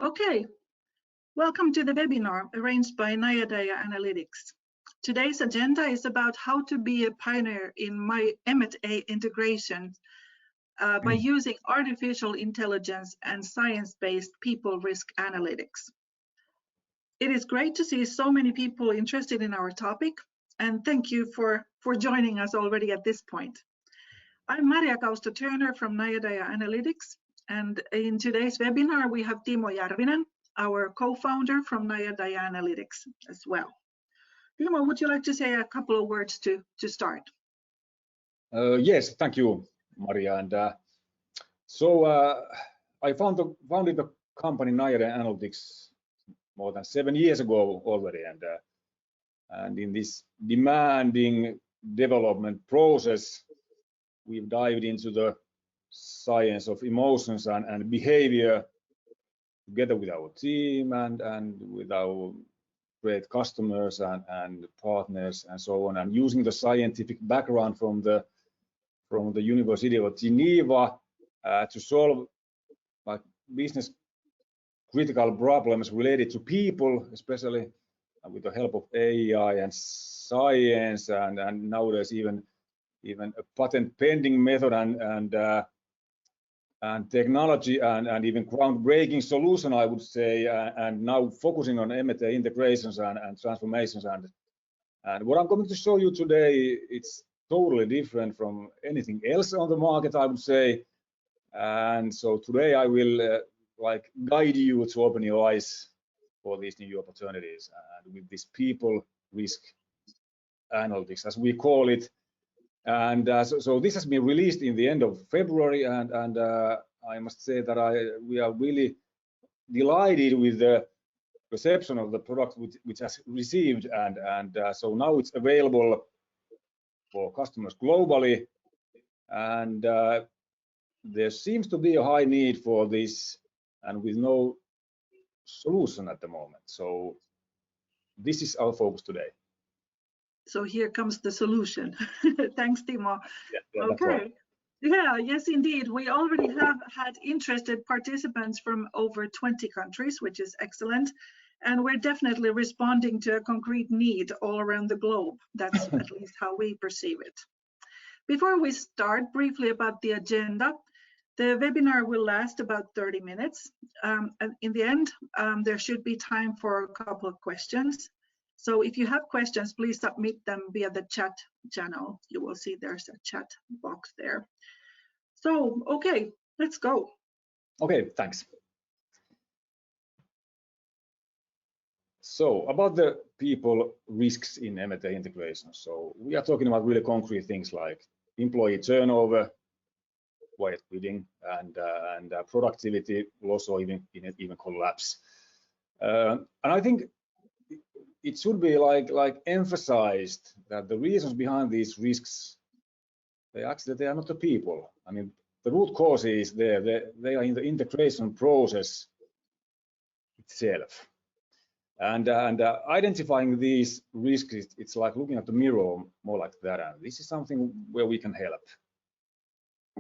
Okay, welcome to the webinar arranged by Nayadaya Analytics. Today's agenda is about how to be a pioneer in my M&A integration by using artificial intelligence and science-based people risk analytics. It is great to see so many people interested in our topic, and thank you for joining us already at this point. I'm Maria Kausto-Turner from Nayadaya Analytics, and in today's webinar we have Timo Järvinen, our co-founder from Nayadaya Analytics as well. Timo, would you like to say a couple of words to start? Yes, thank you, Maria. And I founded the company Nayadaya Analytics more than 7 years ago already, and in this demanding development process, we've dived into the science of emotions and behavior together with our team and with our great customers and partners and so on, and using the scientific background from the University of Geneva to solve business critical problems related to people, especially with the help of AI and science, and nowadays even a patent pending method and technology and even groundbreaking solution, I would say, and now focusing on M&A integrations and transformations. And what I'm going to show you today, it's totally different from anything else on the market, I would say. And so today I will guide you to open your eyes for these new opportunities and with this people risk analytics, as we call it. And so this has been released in the end of February, and I must say that we are really delighted with the reception of the product which has received, and so now it's available for customers globally, and there seems to be a high need for this, and with no solution at the moment. So this is our focus today. So here comes the solution. Thanks, Timo. Yeah, okay. Right. Yeah, yes, indeed. We already have had interested participants from over 20 countries, which is excellent. And we're definitely responding to a concrete need all around the globe. That's at least how we perceive it. Before we start, briefly about the agenda. The webinar will last about 30 minutes. And in the end, there should be time for a couple of questions. So if you have questions, please submit them via the chat channel. You will see there's a chat box there. So, okay, let's go. Okay, thanks. So about the people risks in M&A integration. So we are talking about really concrete things like employee turnover, quiet quitting, and productivity loss or even collapse. And I think it should be like emphasized that the reasons behind these risks, they are not the people. I mean, the root cause is there. They are in the integration process itself. And identifying these risks, it's like looking at the mirror, more like that. And this is something where we can help.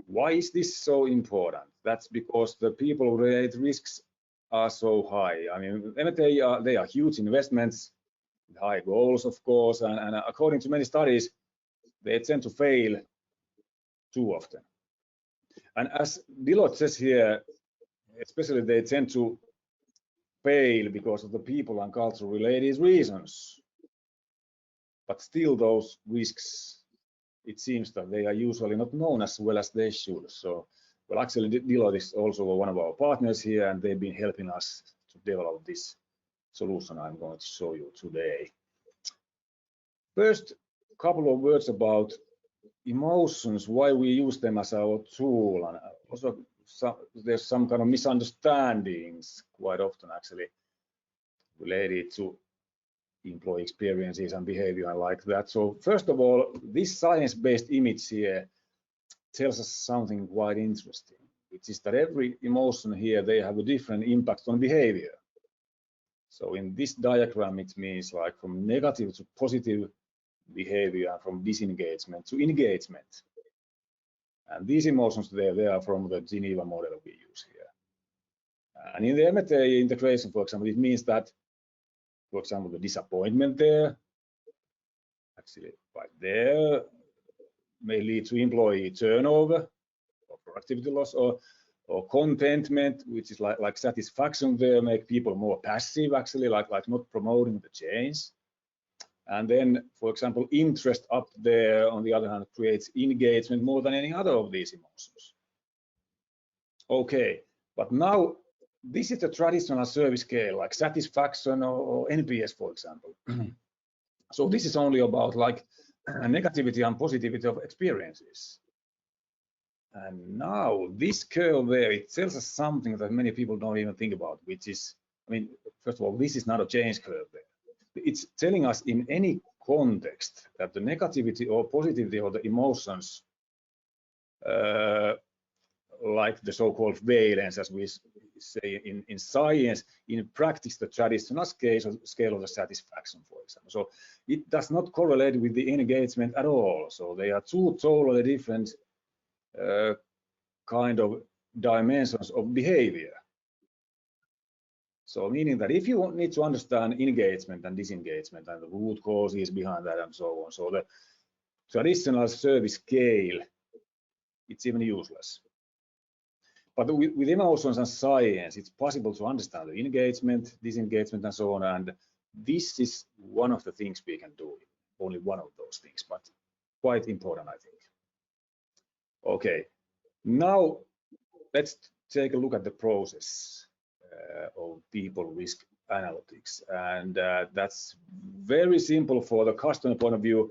Why is this so important? That's because the people-related risks are so high. I mean, M&A they are huge investments, high goals, of course, and according to many studies, they tend to fail too often. And as Deloitte says here, especially they tend to fail because of the people and culture related reasons. But still those risks, it seems that they are usually not known as well as they should. So, well, actually Deloitte is also one of our partners here, and they've been helping us to develop this solution I'm going to show you today. First, a couple of words about emotions, why we use them as our tool, and also there's some kind of misunderstandings quite often actually related to employee experiences and behavior and like that. So first of all, this science-based image here tells us something quite interesting, which is that every emotion here, they have a different impact on behavior. So in this diagram, it means like from negative to positive behavior, and from disengagement to engagement. And these emotions, they are from the Geneva model we use here. And in the M&A integration, for example, it means that, for example, the disappointment there, actually right there, may lead to employee turnover or productivity loss, or contentment, which is like satisfaction there, make people more passive, actually, like not promoting the change. And then, for example, interest up there, on the other hand, creates engagement more than any other of these emotions. Okay, but now this is the traditional service scale, like satisfaction or NPS, for example. So this is only about like negativity and positivity of experiences. And now this curve there, it tells us something that many people don't even think about, which is, I mean, first of all, this is not a change curve there. It's telling us in any context that the negativity or positivity of the emotions, like the so-called valence, as we say in science, in practice, the traditional scale of the satisfaction, for example. So it does not correlate with the engagement at all. So they are two totally different kind of dimensions of behavior. So meaning that if you need to understand engagement and disengagement and the root causes behind that and so on, so the traditional service scale, it's even useless. But with emotions and science, it's possible to understand the engagement, disengagement, and so on. And this is one of the things we can do. Only one of those things, but quite important, I think. Okay, now let's take a look at the process of people risk analytics. And that's very simple for the customer point of view.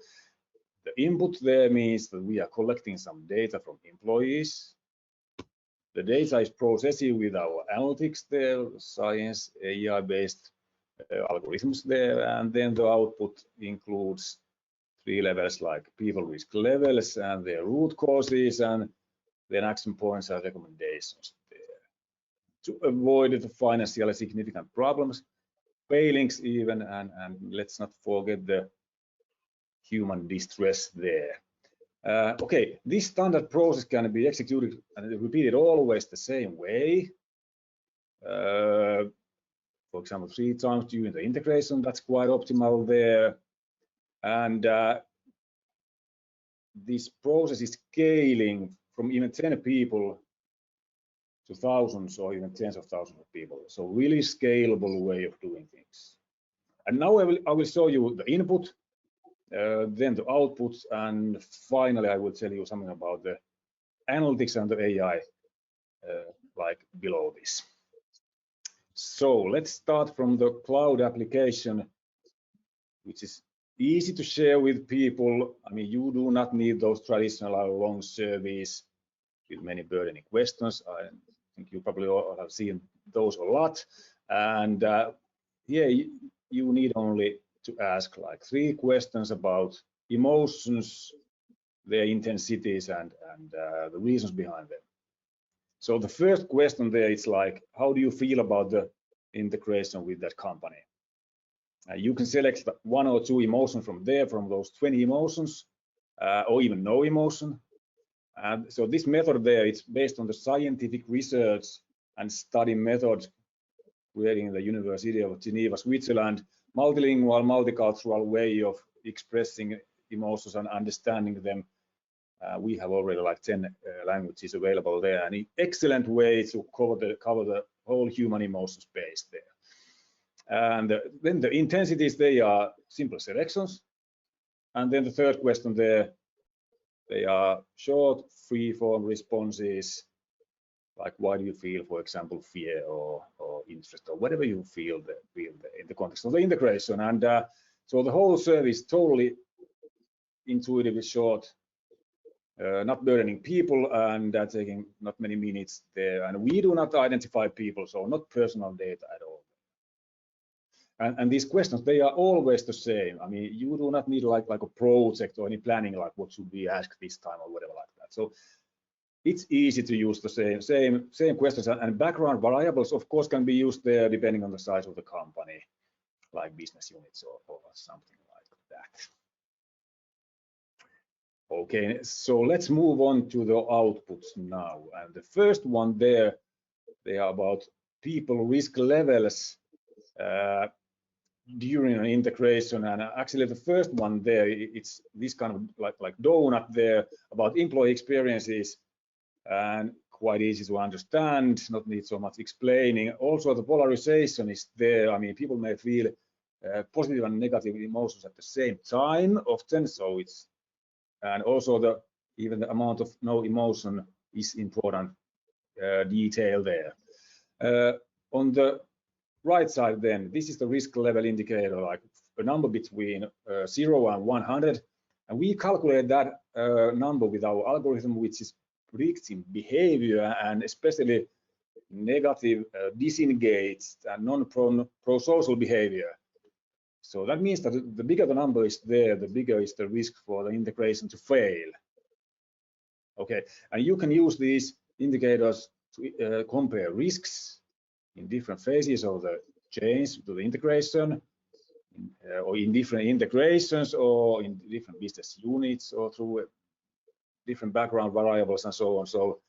The input there means that we are collecting some data from employees. The data is processed with our analytics there, science, AI-based algorithms there, and then the output includes 3 levels like people risk levels and their root causes, and then action points and recommendations there. To avoid the financially significant problems, failings even, and let's not forget the human distress there. Okay, this standard process can be executed and repeated always the same way. For example, 3 times during the integration, that's quite optimal there. And this process is scaling from even 10 people to thousands or even tens of thousands of people. So really scalable way of doing things. And now I will show you the input, then the outputs, and finally I will tell you something about the analytics and the AI like below this. So let's start from the cloud application, which is easy to share with people. I mean, you do not need those traditional long surveys with many burdening questions. I think you probably all have seen those a lot. And yeah, you need only to ask like 3 questions about emotions, their intensities, and the reasons behind them. So the first question there is like, how do you feel about the integration with that company? You can select 1 or 2 emotions from there, from those 20 emotions, or even no emotion. And so this method there, it's based on the scientific research and study methods created in the University of Geneva, Switzerland, multilingual, multicultural way of expressing emotions and understanding them. We have already like 10 languages available there, and an excellent way to cover the whole human emotion space there. And then the intensities, they are simple selections. And then the third question there, they are short, free-form responses, like why do you feel, for example, fear or interest or whatever you feel in the context of the integration. And so the whole service totally intuitively short, not burdening people, and taking not many minutes there. And we do not identify people, so not personal data at all. And these questions, they are always the same. I mean, you do not need like a project or any planning, like what should we ask this time or whatever like that. So it's easy to use the same questions, and background variables, of course, can be used there depending on the size of the company, like business units or something like that. Okay, so let's move on to the outputs now. And the first one there, they are about people risk levels during an integration. And actually the first one there, it's this kind of like donut there about employee experiences, and quite easy to understand, not need so much explaining. Also the polarization is there. I mean, people may feel positive and negative emotions at the same time often, so it's, and also even the amount of no emotion is important detail there. On the right side then, this is the risk level indicator, like a number between 0 and 100, and we calculate that number with our algorithm, which is predicting behavior, and especially negative, disengaged and non-pro-social behavior. So that means that the bigger the number is there, the bigger is the risk for the integration to fail. Okay, and you can use these indicators to compare risks in different phases of the change to the integration, or in different integrations, or in different business units, or through different background variables and so on. So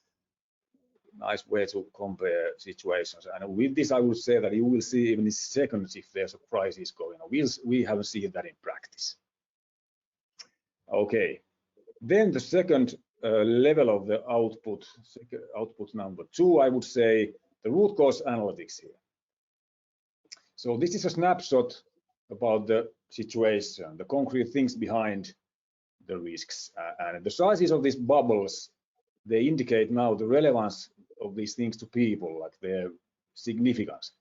nice way to compare situations. And with this, I would say that you will see even in seconds if there's a crisis going on. We haven't seen that in practice. Okay, then the second level of the output number 2, I would say the root cause analytics here. So this is a snapshot about the situation, the concrete things behind the risks, and the sizes of these bubbles, they indicate now the relevance of these things to people, like their significance,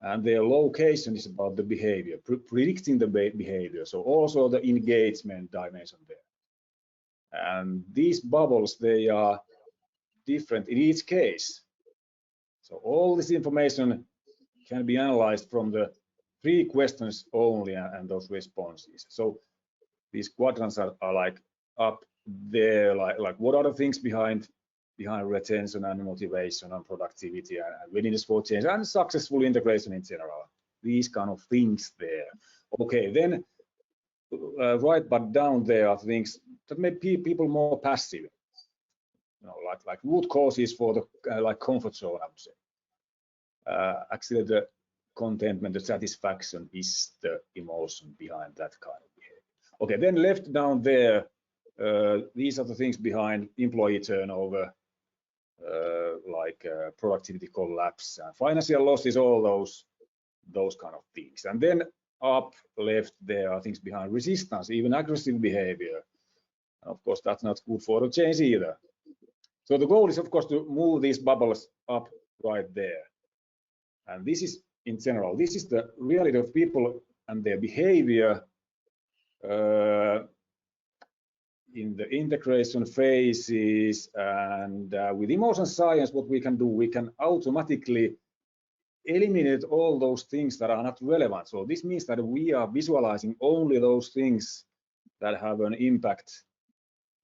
and their location is about the behavior, predicting the behavior, so also the engagement dimension there. And these bubbles, they are different in each case, so all this information can be analyzed from the 3 questions only and those responses. So these quadrants are like up there, like what are the things behind retention and motivation and productivity and readiness for change and successful integration in general. These kind of things there. Okay, then right, but down there are things that make people more passive. You know, like root causes for the like comfort zone, I would say. Actually, the contentment, the satisfaction is the emotion behind that kind of behavior. Okay, then left down there, these are the things behind employee turnover, like productivity collapse, financial losses, all those kind of things. And then up left there are things behind resistance, even aggressive behavior. And of course, that's not good for the change either. So the goal is, of course, to move these bubbles up right there. And this is, in general, this is the reality of people and their behavior in the integration phases. And with emotion science, what we can do, we can automatically eliminate all those things that are not relevant. So this means that we are visualizing only those things that have an impact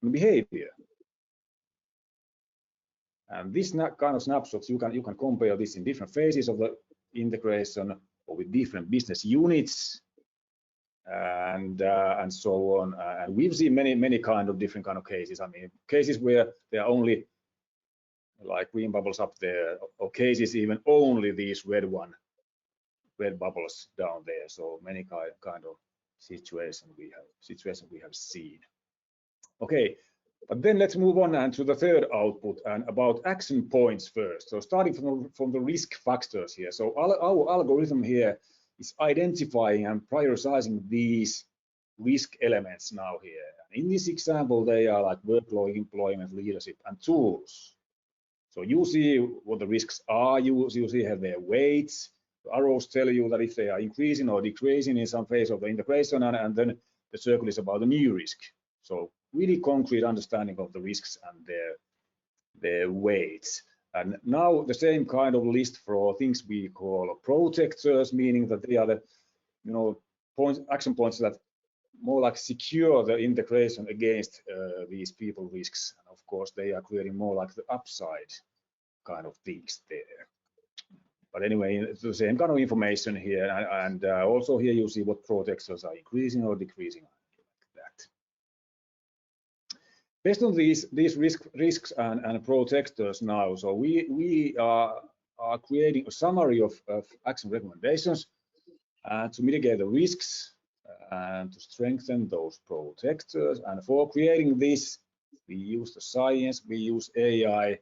on behavior. And this kind of snapshots, you can compare this in different phases of the integration or with different business units and so on. And we've seen many kind of different kind of cases. I mean, cases where there are only like green bubbles up there, or cases even only these red bubbles down there. So many kind of situation we have seen. Okay. But then let's move on and to the third output and about action points first. So starting from the risk factors here. So our algorithm here is identifying and prioritizing these risk elements now here. In this example, they are like workload, employment, leadership, and tools. So you see what the risks are, you see have their weights. The arrows tell you that if they are increasing or decreasing in some phase of the integration, and then the circle is about the new risk. So really concrete understanding of the risks and their weights. And now the same kind of list for things we call protectors, meaning that they are the action points that more like secure the integration against these people risks. And of course, they are creating more like the upside kind of things there. But anyway, it's the same kind of information here, and also here you see what protectors are increasing or decreasing. Based on these risks and protectors now, so we are are creating a summary of action recommendations to mitigate the risks and to strengthen those protectors. And for creating this, we use the science, we use AI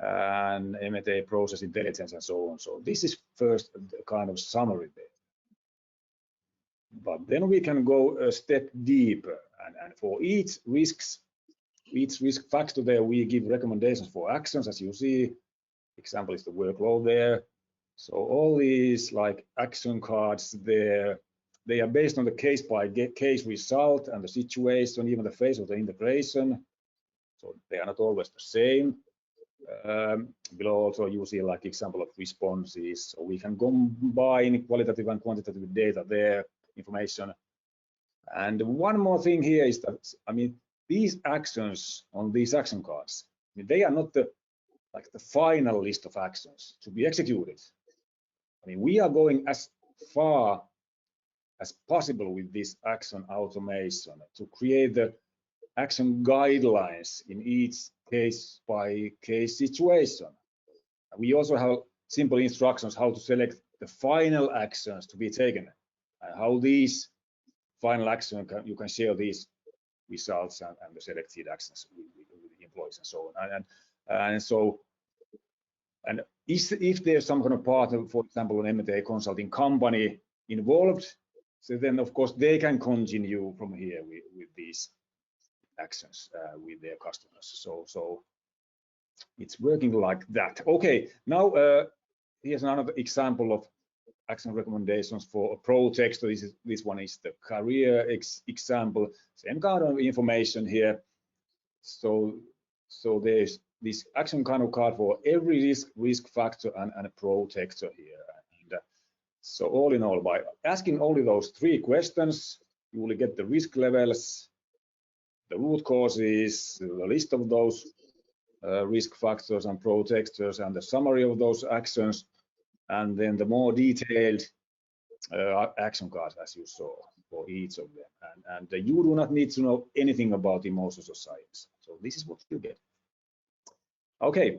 and M&A process intelligence and so on. So this is first the kind of summary there. But then we can go a step deeper, and for each risk factor there, we give recommendations for actions. As you see, example is the workload there. So all these like action cards there, they are based on the case by case result and the situation, even the phase of the integration. So they are not always the same. Below also you see like example of responses. So we can combine qualitative and quantitative data there, information. And one more thing here is that, I mean, these actions on these action cards, I mean, they are not the final list of actions to be executed. I mean, we are going as far as possible with this action automation to create the action guidelines in each case by case situation. We also have simple instructions how to select the final actions to be taken and how these final actions you can share these results and the selected actions with the employees and so on. And if there's some kind of partner, for example, an M&A consulting company involved, so then of course they can continue from here with these actions with their customers. So it's working like that. Okay, now here's another example of action recommendations for a project. So this one is the career example. Same kind of information here. So there's this action kind of card for every risk factor and a protector here. And so all in all, by asking only those 3 questions, you will get the risk levels, the root causes, the list of those risk factors and protectors, and the summary of those actions, and then the more detailed action cards, as you saw, for each of them. And you do not need to know anything about emotions or science. So this is what you get. Okay,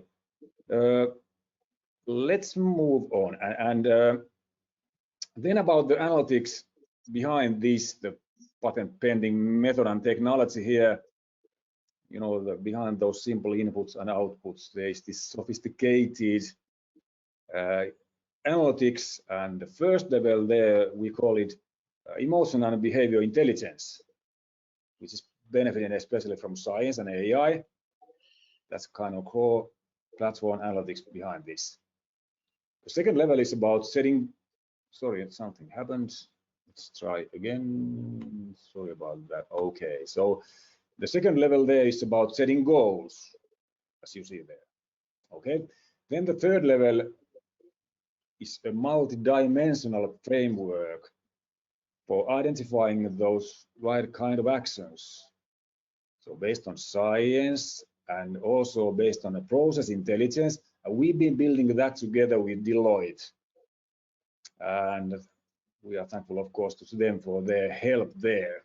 let's move on. And then about the analytics behind this, the patent pending method and technology here, you know, behind those simple inputs and outputs, there is this sophisticated analytics, and the first level there, we call it emotion and behavior intelligence, which is benefiting especially from science and AI. That's kind of core platform analytics behind this. The second level is about setting, sorry, something happened. Let's try again. Sorry about that. Okay, so the second level there is about setting goals, as you see there. Okay, then the third level is a multi-dimensional framework for identifying those right kind of actions. So based on science and also based on a process intelligence, we've been building that together with Deloitte. And we are thankful, of course, to them for their help there.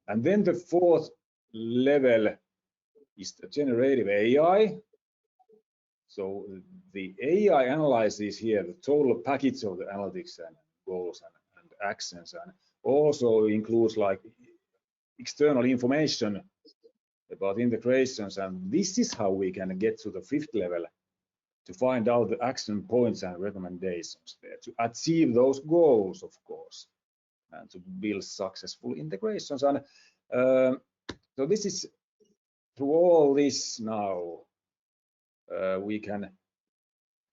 And then the fourth level is the generative AI. So the AI analyzes here the total package of the analytics and goals and actions, and also includes like external information about integrations. And this is how we can get to the fifth level to find out the action points and recommendations there to achieve those goals, of course, and to build successful integrations. And so this is through all this now we can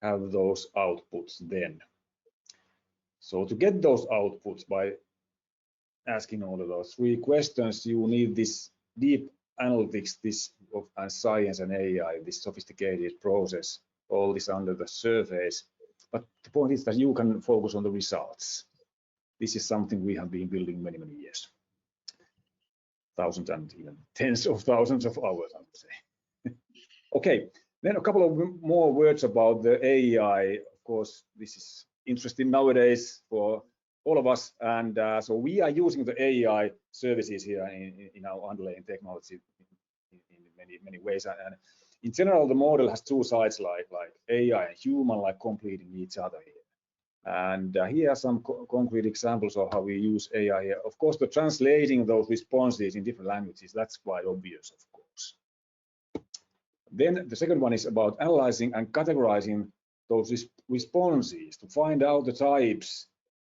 have those outputs then. So to get those outputs by asking all of those 3 questions, you need this deep analytics, this of science and AI, this sophisticated process, all this under the surface. But the point is that you can focus on the results. This is something we have been building many, many years. Thousands and even tens of thousands of hours, I would say. Okay, then a couple of more words about the AI. Of course, this is interesting nowadays for all of us, and so we are using the AI services here in our underlying technology in many ways. And in general, the model has two sides, like AI and human, like completing each other here. And here are some concrete examples of how we use AI here. Of course, the translating those responses in different languages, that's quite obvious, of course. Then the second one is about analyzing and categorizing those responses to find out the types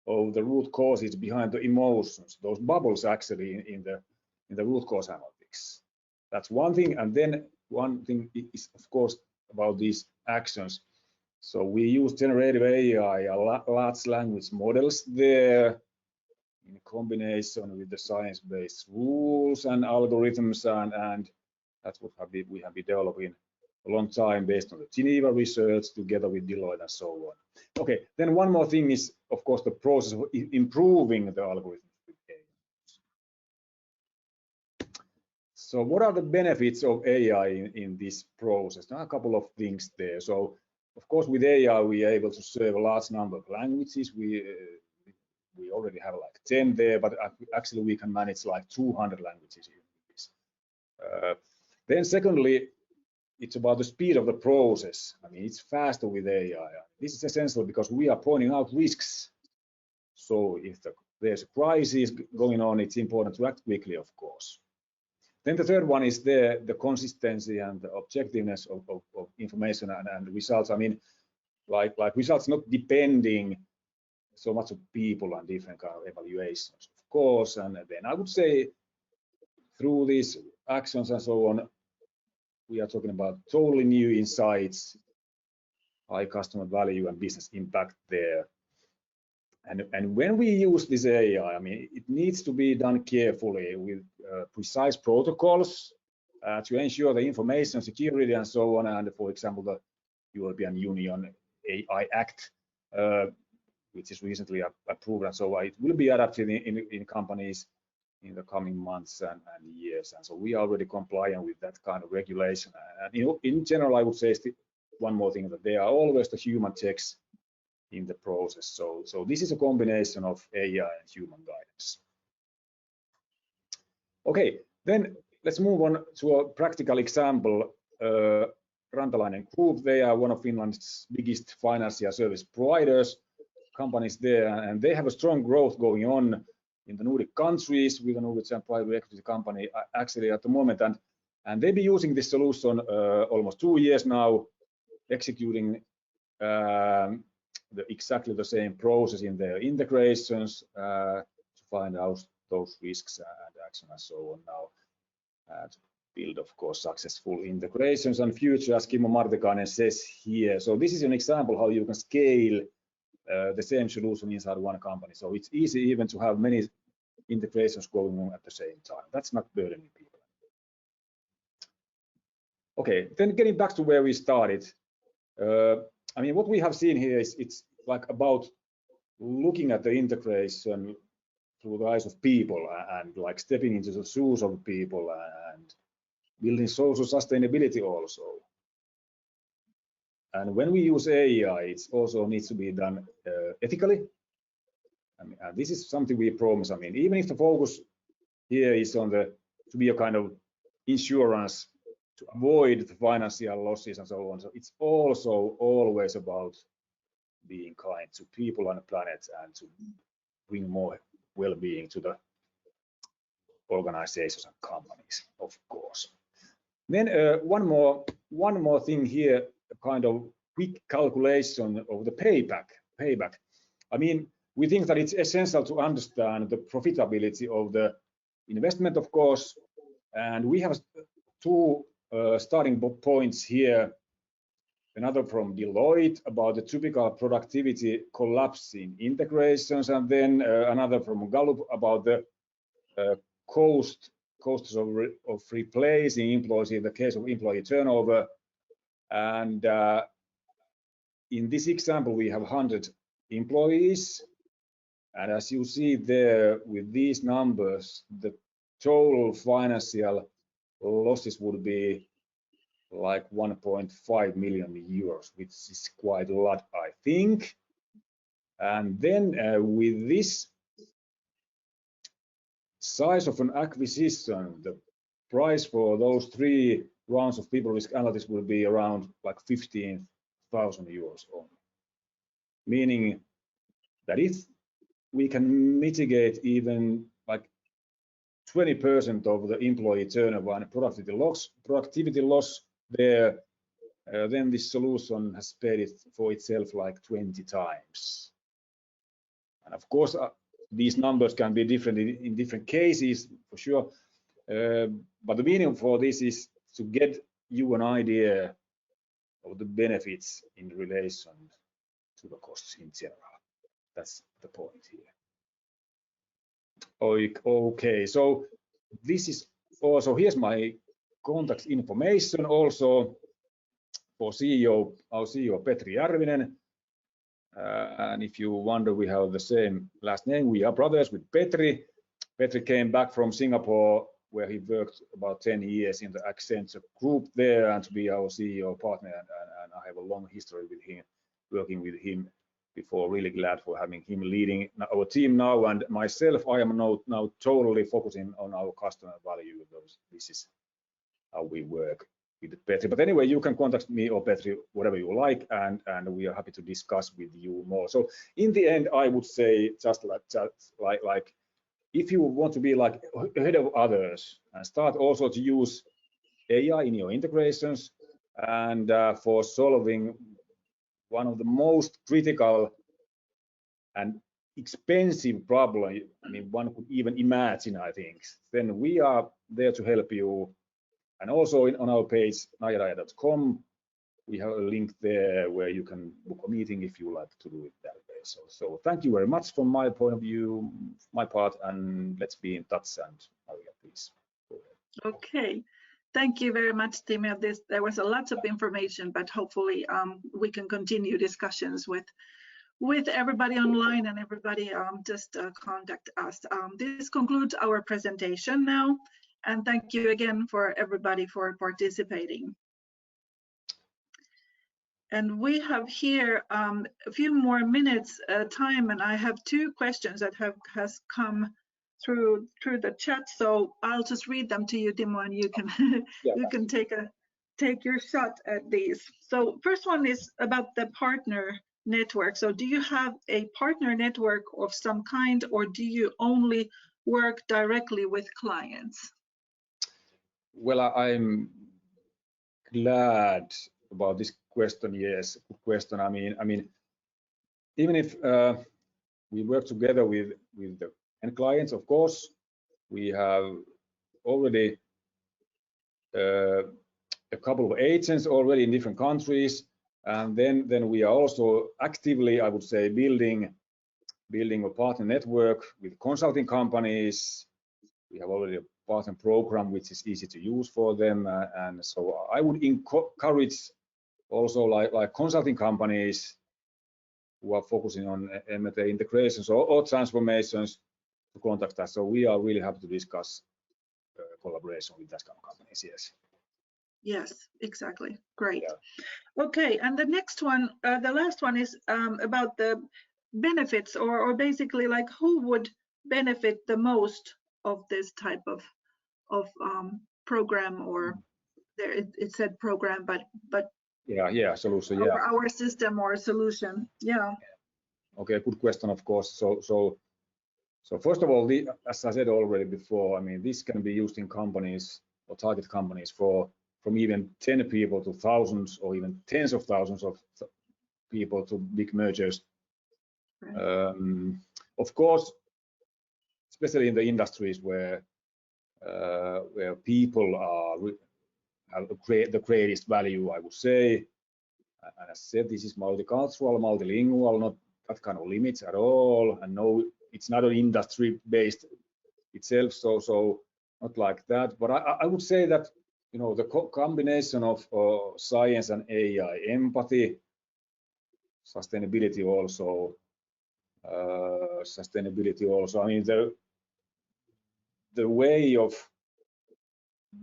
of the root causes behind the emotions, those bubbles actually in the root cause analytics. That's one thing. And then one thing is, of course, about these actions. So we use generative AI, large language models there in combination with the science-based rules and algorithms, and that's what we have been developing a long time based on the Geneva research together with Deloitte and so on. Okay, then one more thing is, of course, the process of improving the algorithm with AI. So what are the benefits of AI in this process? Now, a couple of things there. So, of course, with AI, we are able to serve a large number of languages. We already have like 10 there, but actually we can manage like 200 languages in this. Then secondly, it's about the speed of the process. I mean, it's faster with AI. This is essential because we are pointing out risks. So if there's a crisis going on, it's important to act quickly, of course. Then the third one is the consistency and the objectiveness of information and results. I mean, like results not depending so much of people and different kind of evaluations, of course. And then I would say through these actions and so on, we are talking about totally new insights, high customer value and business impact there. And when we use this AI, I mean, it needs to be done carefully with precise protocols to ensure the information security and so on. And for example, the European Union AI Act, which is recently approved, and so it will be adapted in companies in the coming months and years. And so we are already compliant with that kind of regulation. And in general, I would say one more thing, that there are always the human checks in the process. So this is a combination of AI and human guidance. Okay, then let's move on to a practical example. Rantalainen Group, they are one of Finland's biggest financial service providers, companies there, and they have a strong growth going on in the Nordic countries with a Norwegian private equity company actually at the moment. And they've been using this solution almost 2 years now, executing exactly the same process in their integrations to find out those risks and action and so on now, to build, of course, successful integrations and future, as Kimmo Martikainen says here. So this is an example how you can scale the same solution inside one company. So it's easy even to have many integrations going on at the same time. That's not burdening people. Okay, then getting back to where we started. I mean, what we have seen here is it's like about looking at the integration through the eyes of people and like stepping into the shoes of people and building social sustainability also. And when we use AI, it also needs to be done ethically. I mean, this is something we promise. I mean, even if the focus here is on to be a kind of insurance to avoid the financial losses and so on. So it's also always about being kind to people and the planet and to bring more well-being to the organizations and companies, of course. Then one more thing here, a kind of quick calculation of the payback. I mean, we think that it's essential to understand the profitability of the investment, of course, and we have two starting points here. Another from Deloitte about the typical productivity collapse in integrations, and then another from Gallup about the costs of replacing employees in the case of employee turnover. And in this example, we have 100 employees. And as you see there with these numbers, the total financial losses would be like 1.5 million euros, which is quite a lot, I think. And then with this size of an acquisition, the price for those 3 rounds of people risk analytics will be around like 15,000 euros only. Meaning that if we can mitigate even like 20% of the employee turnover and productivity loss there, then this solution has paid it for itself like 20 times. And of course, these numbers can be different in different cases, for sure. But the meaning for this is to get you an idea of the benefits in relation to the costs in general. That's the point here. Okay, so this is also, here's my contact information also for CEO, our CEO Petri Järvinen. And if you wonder, we have the same last name. We are brothers with Petri. Petri came back from Singapore, where he worked about 10 years in the Accenture group there, and to be our CEO partner. And I have a long history with him, working with him before. Really glad for having him leading our team now. And myself, I am now totally focusing on our customer value. This is how we work with Petri. But anyway, you can contact me or Petri, whatever you like, and we are happy to discuss with you more. So in the end, I would say just like if you want to be like ahead of others and start also to use AI in your integrations and for solving one of the most critical and expensive problem, I mean, one could even imagine, I think, then we are there to help you. And also on our page, najadaja.com, we have a link there where you can book a meeting if you like to do it that way. So thank you very much from my point of view, my part, and let's be in touch. And Maria, please. Okay, thank you very much, Timo. There was a lot of information, but hopefully we can continue discussions with everybody online, and everybody just contact us. This concludes our presentation now. And thank you again for everybody for participating. And we have here a few more minutes time, and I have two questions that has come through the chat. So I'll just read them to you, Timo, and you can you can take your shot at these. So first one is about the partner network. So do you have a partner network of some kind, or do you only work directly with clients? Well, I'm glad about this question. Yes, good question. I mean, even if we work together with the end clients, of course, we have already a couple of agents already in different countries, and then we are also actively, I would say, building a partner network with consulting companies. We have already a partner program which is easy to use for them, and so I would encourage also like consulting companies who are focusing on M&A integrations or transformations to contact us. So we are really happy to discuss collaboration with that kind of companies. Yes. Yes, exactly. Great. Yeah. Okay, and the next one, the last one is about the benefits, or basically like who would benefit the most of this type of program, or there it said program, but yeah, solution. Yeah, our system or solution. Yeah. Okay, good question. Of course. So first of all, as I said already before, I mean, this can be used in companies or target companies from even 10 people to thousands or even tens of thousands of people to big mergers. Right. Of course, especially in the industries where people have the greatest value, I would say. And as I said, this is multicultural, multilingual, not that kind of limits at all. And no, it's not an industry based itself, so not like that. But I would say that, you know, the combination of science and AI, empathy, sustainability also. I mean, the way of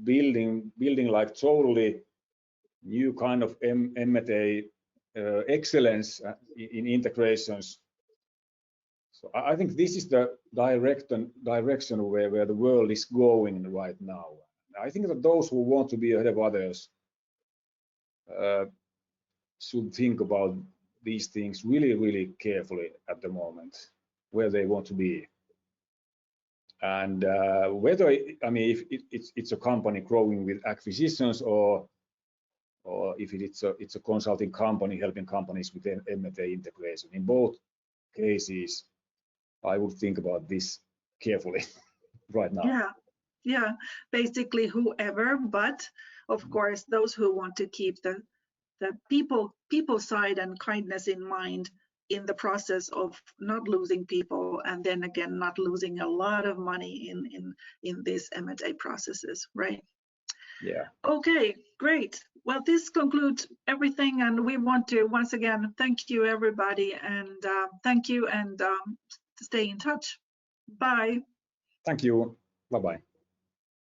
building like totally new kind of M&A excellence in integrations. So I think this is the direction where the world is going right now. I think that those who want to be ahead of others should think about these things really, really carefully at the moment, where they want to be. And whether, I mean, if it's a company growing with acquisitions or if it's a consulting company helping companies with M&A integration. In both cases, I would think about this carefully right now. Yeah, basically whoever, but of course those who want to keep the people side and kindness in mind in the process of not losing people, and then again not losing a lot of money in these M&A processes, right? Yeah. Okay, great. Well, this concludes everything, and we want to once again thank you everybody, and thank you, and stay in touch. Bye. Thank you. Bye-bye.